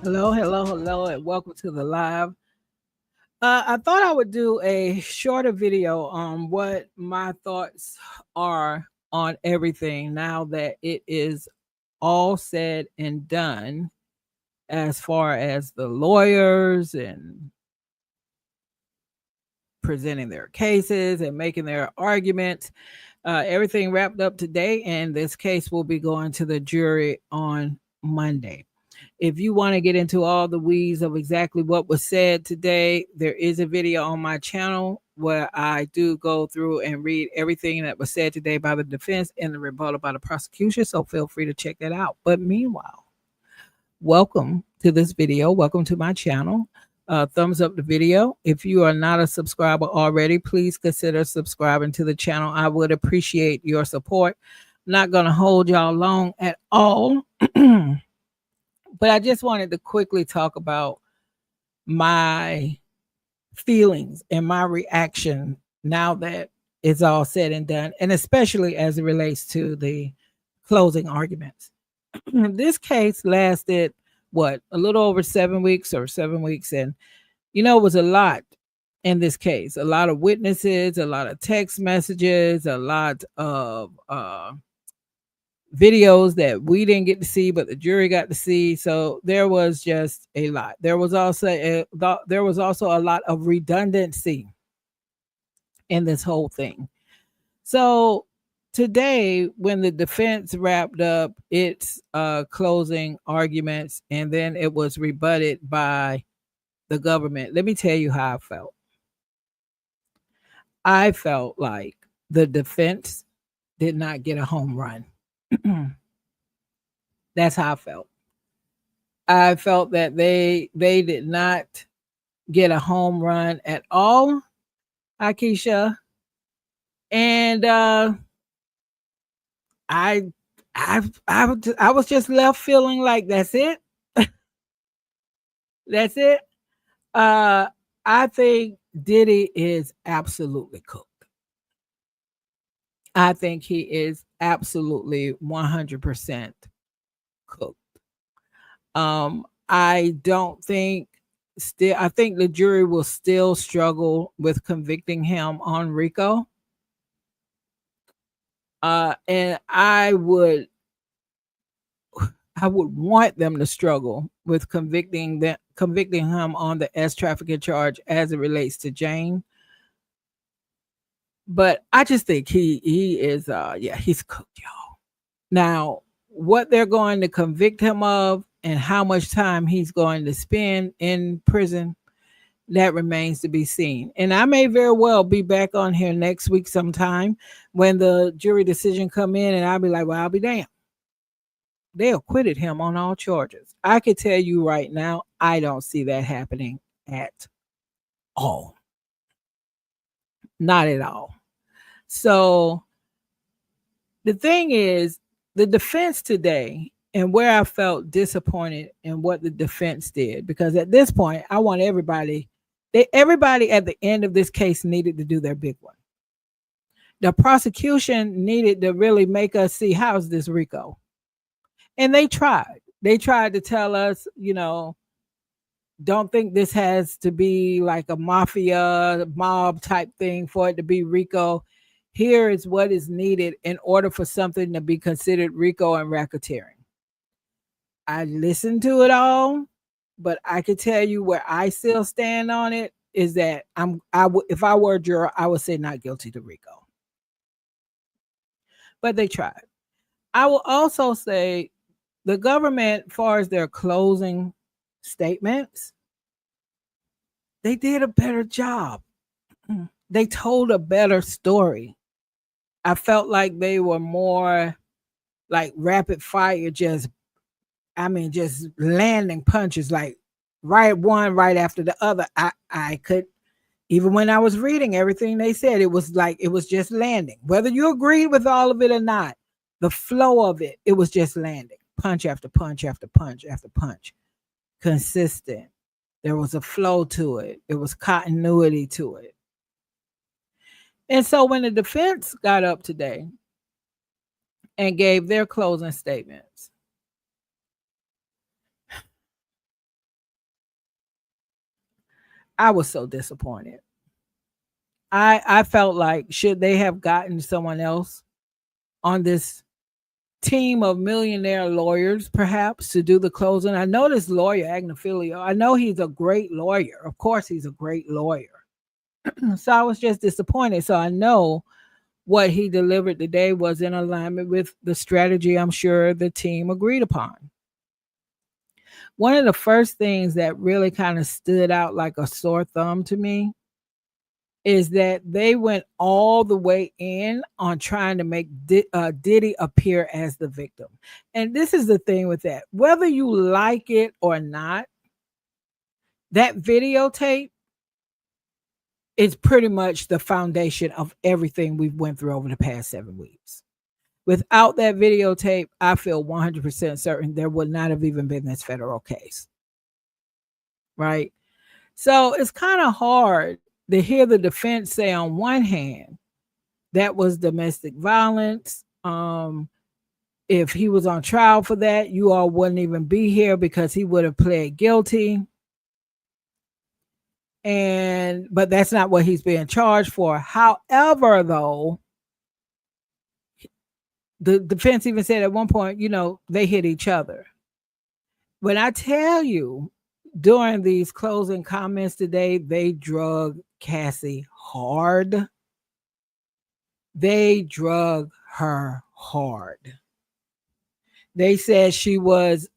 Hello, hello, hello, and welcome to the live. I thought I would do a shorter video on what my thoughts are on everything now that it is all said and done, as far as the lawyers and presenting their cases and making their arguments. Everything wrapped up today, and this case will be going to the jury on Monday. If you want to get into all the weeds of exactly what was said today, there is a video on my channel where I do go through and read everything that was said today by the defense and the rebuttal by the prosecution. So feel free to check that out. But meanwhile, welcome to this video. Welcome to my channel. Thumbs up the video. If you are not a subscriber already, please consider subscribing to the channel. I would appreciate your support. I'm not going to hold y'all long at all. But I just wanted to quickly talk about my feelings and my reaction now that it's all said and done, and especially as it relates to the closing arguments. This case lasted what, a little over 7 weeks or 7 weeks, and it was a lot in this case. A lot of witnesses, a lot of text messages, a lot of videos that we didn't get to see, but the jury got to see. So there was just a lot. There was also a lot of redundancy in this whole thing. So today, when the defense wrapped up its closing arguments, and then it was rebutted by the government, let me tell you how I felt. I felt like the defense did not get a home run. That's how I felt. I felt that they did not get a home run at all, Akeisha. And I was just left feeling like that's it. That's it. I think Diddy is absolutely cooked. I think he is absolutely 100% cooked. I don't think I think the jury will still struggle with convicting him on RICO. And I would want them to struggle with convicting him on the S trafficking charge as it relates to Jane. But I just think he is he's cooked, y'all. Now, what they're going to convict him of and how much time he's going to spend in prison, that remains to be seen. And I may very well be back on here next week sometime when the jury decision come in, and I'll be like, well, I'll be damned. They acquitted him on all charges. I could tell you right now, I don't see that happening at all. Not at all. So the thing is, the defense today, and where I felt disappointed in what the defense did, because at this point, I want everybody at the end of this case needed to do their big one. The prosecution needed to really make us see, how's this RICO? And they tried. They tried to tell us, don't think this has to be like a mafia mob type thing for it to be RICO. Here is what is needed in order for something to be considered RICO and racketeering. I listened to it all, but I could tell you where I still stand on it is that if I were a juror, I would say not guilty to RICO. But they tried. I will also say the government, as far as their closing statements, they did a better job. They told a better story. I felt like they were more like rapid fire, just landing punches, like right one right after the other. I could, even when I was reading everything they said, it was like it was just landing. Whether you agreed with all of it or not, the flow of it was just landing. Punch after punch after punch after punch. Consistent. There was a flow to it. It was continuity to it. And so when the defense got up today and gave their closing statements, I was so disappointed. I felt like should they have gotten someone else on this team of millionaire lawyers, perhaps, to do the closing. I know this lawyer, Agnifilio. I know he's a great lawyer. Of course, he's a great lawyer. So I was just disappointed. So I know what he delivered today was in alignment with the strategy I'm sure the team agreed upon. One of the first things that really kind of stood out like a sore thumb to me is that they went all the way in on trying to make Diddy appear as the victim. And this is the thing with that. Whether you like it or not, that videotape is pretty much the foundation of everything we've went through over the past 7 weeks. Without that videotape, I feel 100% certain there would not have even been this federal case. Right? So it's kind of hard to hear the defense say on one hand that was domestic violence. If he was on trial for that, you all wouldn't even be here because he would have pled guilty. But that's not what he's being charged for. However, though, the defense even said at one point, they hit each other. When I tell you, during these closing comments today, they drug Cassie hard. They drug her hard. They said she was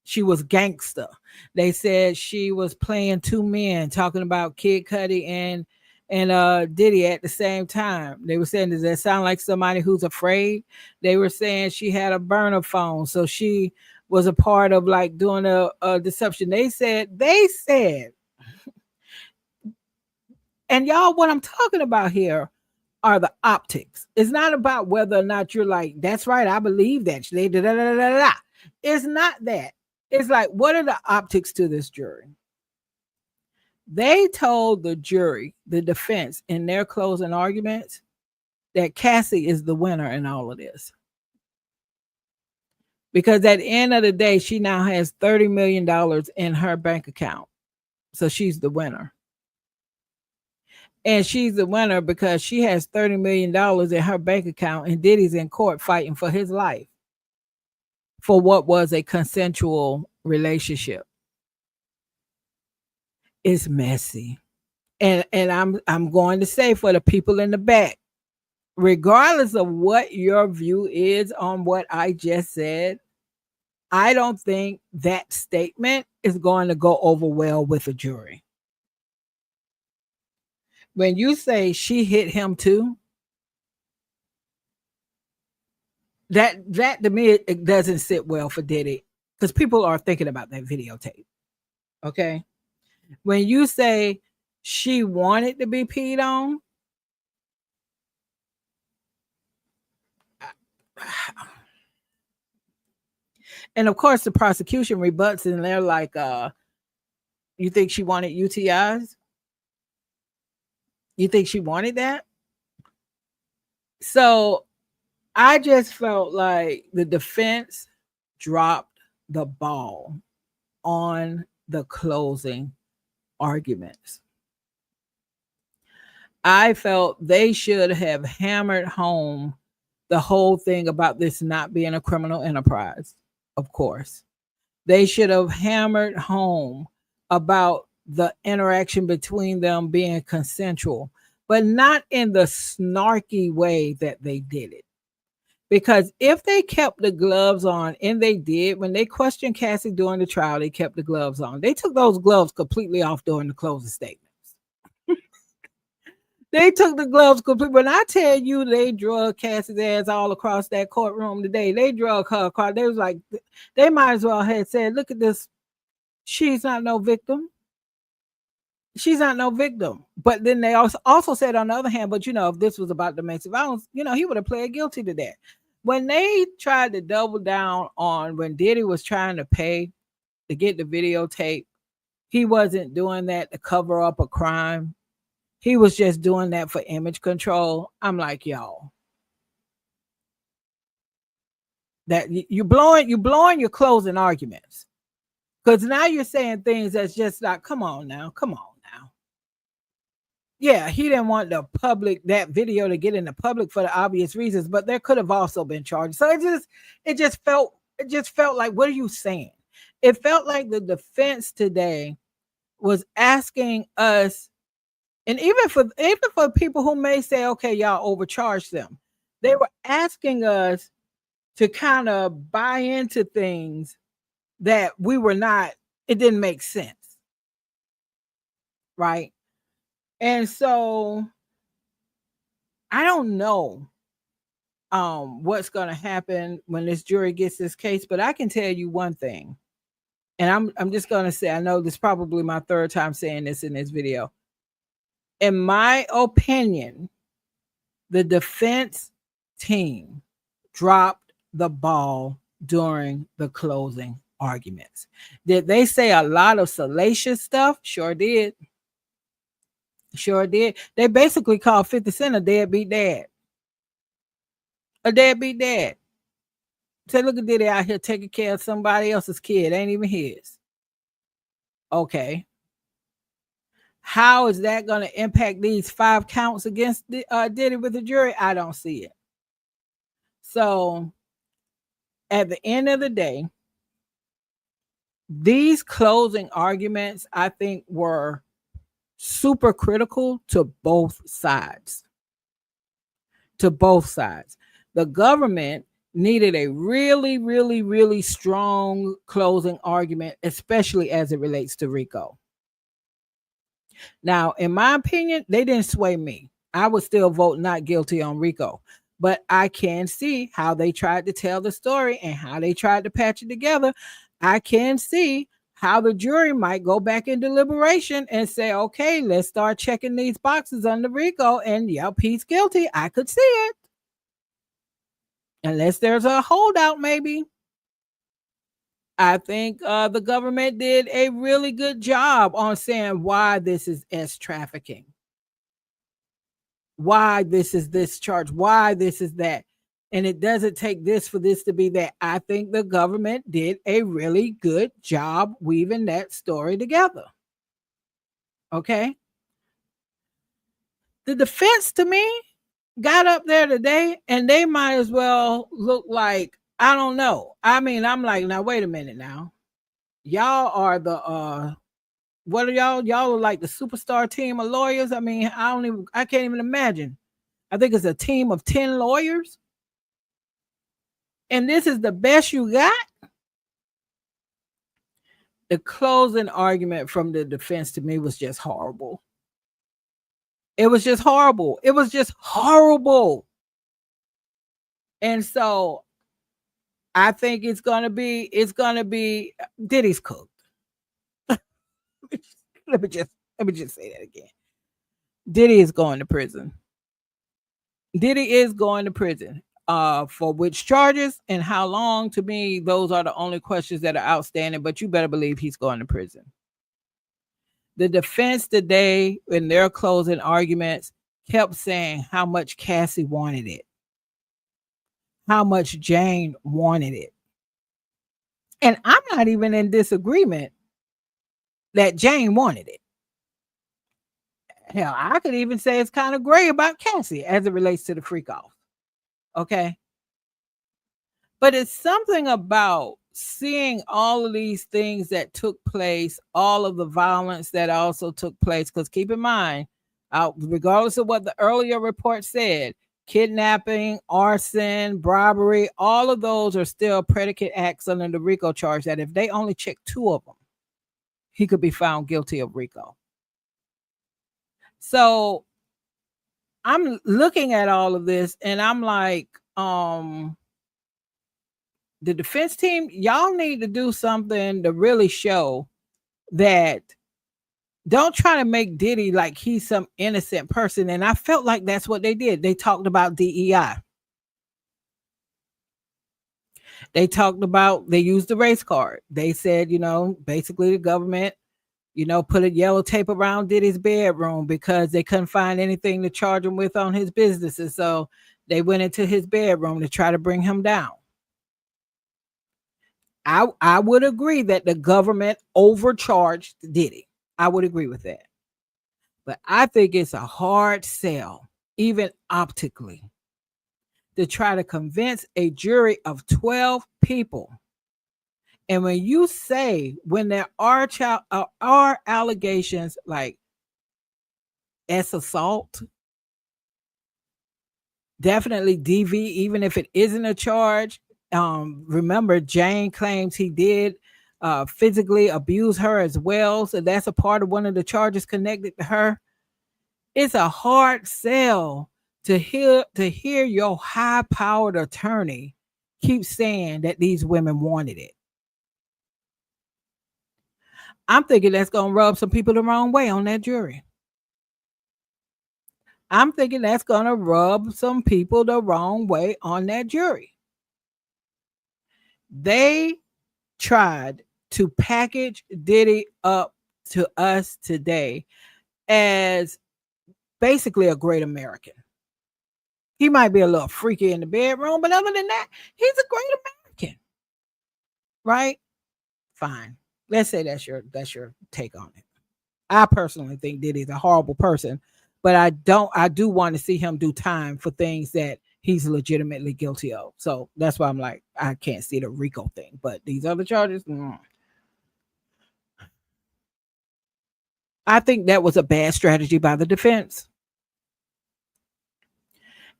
she was gangster. They said she was playing two men, talking about Kid Cudi and Diddy at the same time. They were saying, does that sound like somebody who's afraid? They were saying she had a burner phone, so she was a part of like doing a deception. They said, and y'all, what I'm talking about here are the optics. It's not about whether or not you're like, that's right, I believe that. They da da da da da. It's not that. It's like, what are the optics to this jury? They told the jury, the defense, in their closing arguments, that Cassie is the winner in all of this. Because at the end of the day, she now has $30 million in her bank account. So she's the winner. And she's the winner because she has $30 million in her bank account and Diddy's in court fighting for his life for what was a consensual relationship. It's messy. And I'm going to say for the people in the back, regardless of what your view is on what I just said, I don't think that statement is going to go over well with a jury. When you say she hit him too, that to me, it doesn't sit well for Diddy because people are thinking about that videotape. Okay. When you say she wanted to be peed on, and of course the prosecution rebuts and they're like, you think she wanted UTIs? You think she wanted that? So I just felt like the defense dropped the ball on the closing arguments. I felt they should have hammered home the whole thing about this not being a criminal enterprise, of course. They should have hammered home about the interaction between them being consensual, but not in the snarky way that they did it. Because if they kept the gloves on, and they did, when they questioned Cassie during the trial, they kept the gloves on. They took those gloves completely off during the closing statements. They took the gloves completely. When I tell you they drug Cassie's ass all across that courtroom today, they drug her across. They was like, they might as well have said, look at this. She's not no victim. She's not no victim. But then they also said on the other hand, but if this was about domestic violence, he would have pled guilty to that. When they tried to double down on when Diddy was trying to pay to get the videotape, he wasn't doing that to cover up a crime. He was just doing that for image control. I'm like, y'all, that you're blowing your closing arguments. Because now you're saying things that's just like, come on now, come on now. Yeah, he didn't want the public that video to get in the public for the obvious reasons, but there could have also been charges. So it just felt like, what are you saying? It felt like the defense today was asking us, and even for people who may say, okay, y'all overcharged them, they were asking us to kind of buy into things that we were not, it didn't make sense, right? And so I don't know what's going to happen when this jury gets this case, but I can tell you one thing. And I'm just going to say, I know this is probably my third time saying this in this video. In my opinion, the defense team dropped the ball during the closing arguments. Did they say a lot of salacious stuff? Sure did. Sure did. They basically called 50 Cent a deadbeat dad. A deadbeat dad. Say, look at Diddy out here taking care of somebody else's kid, ain't even his. Okay. How is that going to impact these 5 counts against Diddy with the jury? I don't see it. So at the end of the day, these closing arguments, I think, were super critical to both sides. To both sides. The government needed a really, really, really strong closing argument, especially as it relates to RICO. Now, in my opinion, they didn't sway me. I would still vote not guilty on RICO, but I can see how they tried to tell the story and how they tried to patch it together. I can see how the jury might go back in deliberation and say, okay, let's start checking these boxes under RICO, and yep, he's guilty. I could see it. Unless there's a holdout, maybe. I think the government did a really good job on saying why this is S trafficking, why this is this charge, why this is that. And it doesn't take this for this to be that. I think the government did a really good job weaving that story together. Okay. The defense, to me, got up there today and they might as well look like, I don't know. I mean, I'm like, now wait a minute now. Y'all are the what are y'all? Y'all are like the superstar team of lawyers. I mean, I can't even imagine. I think it's a team of 10 lawyers. And this is the best you got? The closing argument from the defense to me was just horrible. It was just horrible. It was just horrible. And so I think it's gonna be Diddy's cooked. let me just say that again. Diddy is going to prison. Diddy is going to prison. For which charges and how long, to me, those are the only questions that are outstanding, but you better believe he's going to prison. The defense today, in their closing arguments, kept saying how much Cassie wanted it, how much Jane wanted it. And I'm not even in disagreement that Jane wanted it. Hell, I could even say it's kind of gray about Cassie as it relates to the freak off. Okay. But it's something about seeing all of these things that took place, all of the violence that also took place. Because keep in mind, regardless of what the earlier report said, kidnapping, arson, robbery, all of those are still predicate acts under the RICO charge that if they only check 2 of them, he could be found guilty of RICO. So I'm looking at all of this and I'm like, the defense team, y'all need to do something to really show that. Don't try to make Diddy like he's some innocent person. And I felt like that's what they did. They talked about DEI. They used the race card. They said, basically the government, put a yellow tape around Diddy's bedroom because they couldn't find anything to charge him with on his businesses. So they went into his bedroom to try to bring him down. I would agree that the government overcharged Diddy. I would agree with that. But I think it's a hard sell, even optically, to try to convince a jury of 12 people. And when you say when there are allegations like S assault, definitely DV, even if it isn't a charge. Remember, Jane claims he did physically abuse her as well. So that's a part of one of the charges connected to her. It's a hard sell to hear your high powered attorney keep saying that these women wanted it. I'm thinking that's gonna rub some people the wrong way on that jury. I'm thinking that's gonna rub some people the wrong way on that jury. They tried to package Diddy up to us today as basically a great American. He might be a little freaky in the bedroom, but other than that, he's a great American. Right? Fine. Let's say that's your take on it. I personally think Diddy's a horrible person, but I do want to see him do time for things that he's legitimately guilty of. So that's why I'm like, I can't see the RICO thing. But these other charges, I think that was a bad strategy by the defense.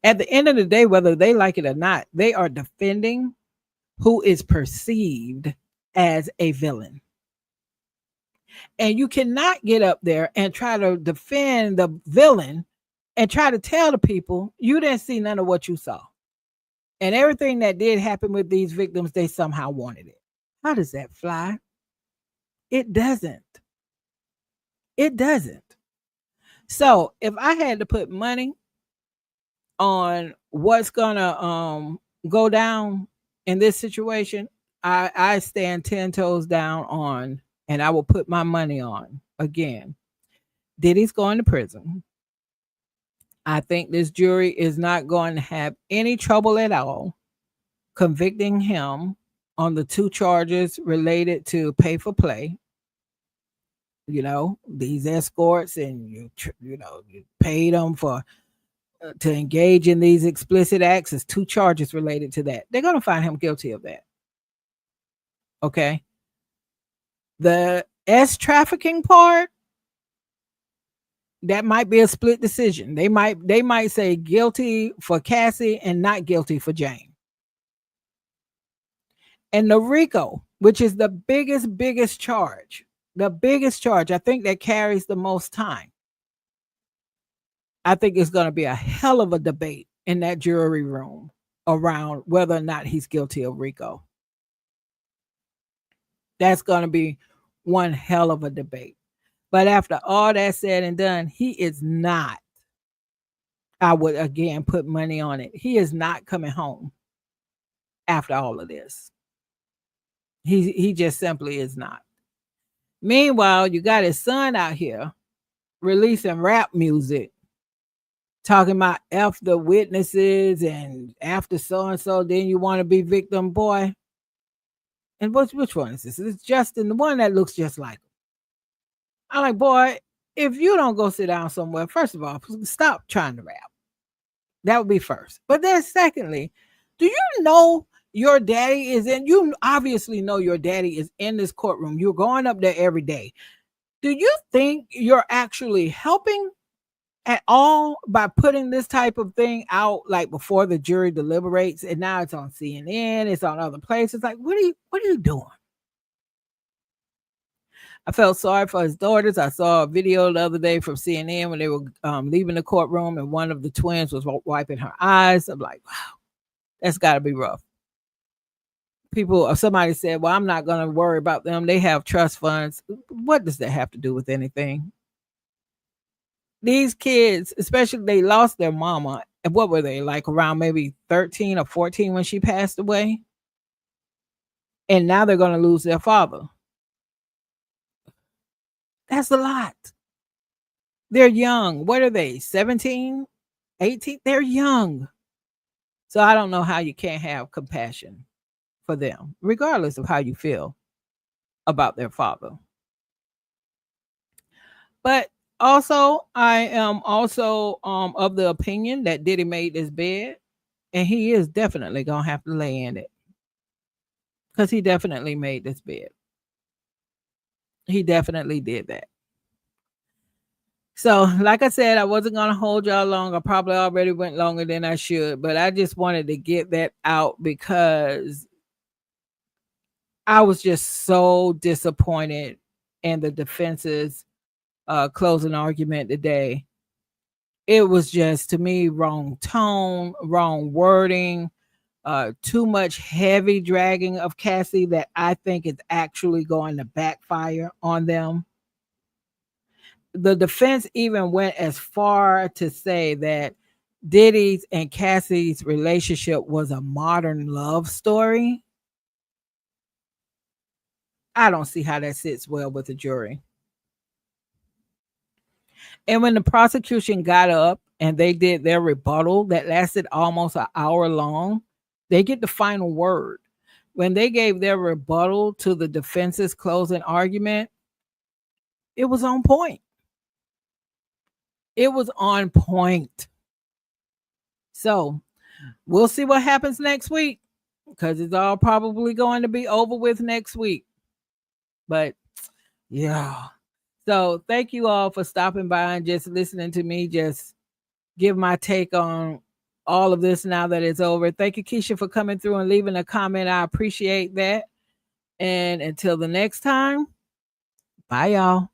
At the end of the day, whether they like it or not, they are defending who is perceived as a villain. And you cannot get up there and try to defend the villain and try to tell the people you didn't see none of what you saw. And everything that did happen with these victims, they somehow wanted it. How does that fly? It doesn't. It doesn't. So if I had to put money on what's gonna go down in this situation, I stand 10 toes down on, and I will put my money on again. Diddy's going to prison. I think this jury is not going to have any trouble at all convicting him on the two charges related to pay for play. These escorts, and you paid them for to engage in these explicit acts. Is two charges related to that. They're going to find him guilty of that. Okay. The trafficking part, that might be a split decision. They might say guilty for Cassie and not guilty for Jane. And the RICO, which is the biggest charge, I think that carries the most time. I think it's going to be a hell of a debate in that jury room around whether or not he's guilty of RICO. That's going to be one hell of a debate. But after all that said and done, he is not. I would again put money on it. He is not coming home after all of this. He just simply is not. Meanwhile, you got his son out here releasing rap music, talking about F the witnesses and after so and so, then you want to be victim, boy. And which one is this? It's Justin, the one that looks just like him. I'm like, boy, if you don't go sit down somewhere, first of all, stop trying to rap. That would be first. But then secondly, do you know your daddy is in? You obviously know your daddy is in this courtroom. You're going up there every day. Do you think you're actually helping at all by putting this type of thing out like before the jury deliberates? And now it's on CNN, it's on other places. Like, what are you doing? I felt sorry for his daughters. I saw a video the other day from CNN when they were leaving the courtroom and one of the twins was wiping her eyes. I'm like, wow, that's got to be rough. People or somebody said, well, I'm not going to worry about them. They have trust funds. What does that have to do with anything? These kids, especially, they lost their mama. And what were they, like around maybe 13 or 14 when she passed away? And now they're going to lose their father. That's a lot. They're young. What are they? 17, 18? They're young. So I don't know how you can't have compassion for them, regardless of how you feel about their father. But also, I am also of the opinion that Diddy made this bed, and he is definitely gonna have to lay in it because he definitely made this bed. He definitely did that. So, like I said, I wasn't gonna hold y'all long. I probably already went longer than I should, but I just wanted to get that out because I was just so disappointed in the defense's closing argument today. It was just, to me, wrong tone, wrong wording, too much heavy dragging of Cassie that I think is actually going to backfire on them. The defense even went as far to say that Diddy's and Cassie's relationship was a modern love story. I don't see how that sits well with the jury. And when the prosecution got up and they did their rebuttal that lasted almost an hour long, they get the final word. When they gave their rebuttal to the defense's closing argument, it was on point. It was on point. So we'll see what happens next week because it's all probably going to be over with next week. But yeah. So thank you all for stopping by and just listening to me just give my take on all of this now that it's over. Thank you, Keisha, for coming through and leaving a comment. I appreciate that. And until the next time, bye, y'all.